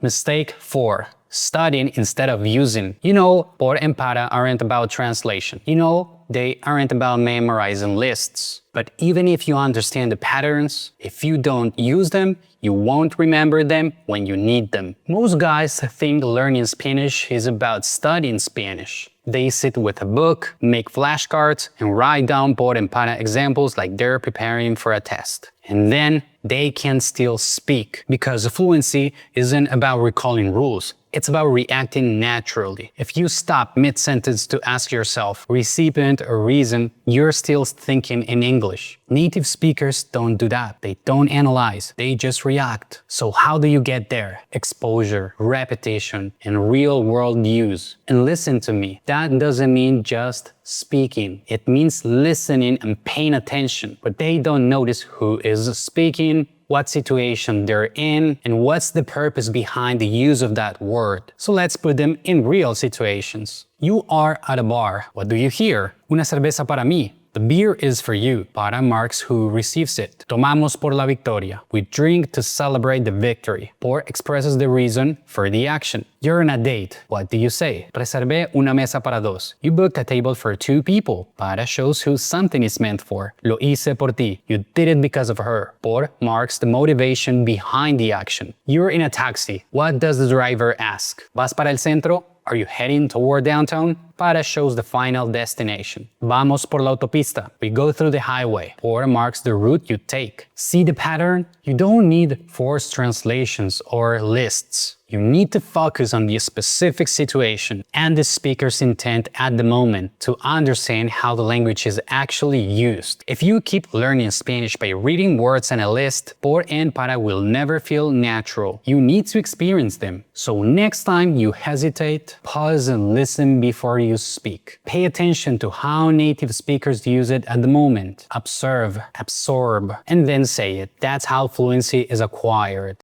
Mistake 4. Studying instead of using. You know, por and para aren't about translation. You know, they aren't about memorizing lists. But even if you understand the patterns, if you don't use them, you won't remember them when you need them. Most guys think learning Spanish is about studying Spanish. They sit with a book, make flashcards, and write down por and para examples like they're preparing for a test. And then they can still speak, because fluency isn't about recalling rules. It's about reacting naturally. If you stop mid-sentence to ask yourself recipient or reason, you're still thinking in English. Native speakers don't do that. They don't analyze. They just react. So how do you get there? Exposure, repetition, and real-world use. And listen to me, that doesn't mean just speaking. It means listening and paying attention. But they don't notice who is speaking, what situation they're in, and what's the purpose behind the use of that word. So let's put them in real situations. You are at a bar. What do you hear? Una cerveza para mí. The beer is for you. Para marks who receives it. Tomamos por la victoria. We drink to celebrate the victory. Por expresses the reason for the action. You're on a date. What do you say? Reservé una mesa para dos. You booked a table for 2 people. Para shows who something is meant for. Lo hice por ti. You did it because of her. Por marks the motivation behind the action. You're in a taxi. What does the driver ask? ¿Vas para el centro? Are you heading toward downtown? Para shows the final destination. Vamos por la autopista. We go through the highway. Por marks the route you take. See the pattern? You don't need forced translations or lists. You need to focus on the specific situation and the speaker's intent at the moment to understand how the language is actually used. If you keep learning Spanish by reading words and a list, por and para will never feel natural. You need to experience them. So next time you hesitate, pause and listen before you speak. Pay attention to how native speakers use it at the moment. Observe, absorb, and then say it. That's how fluency is acquired.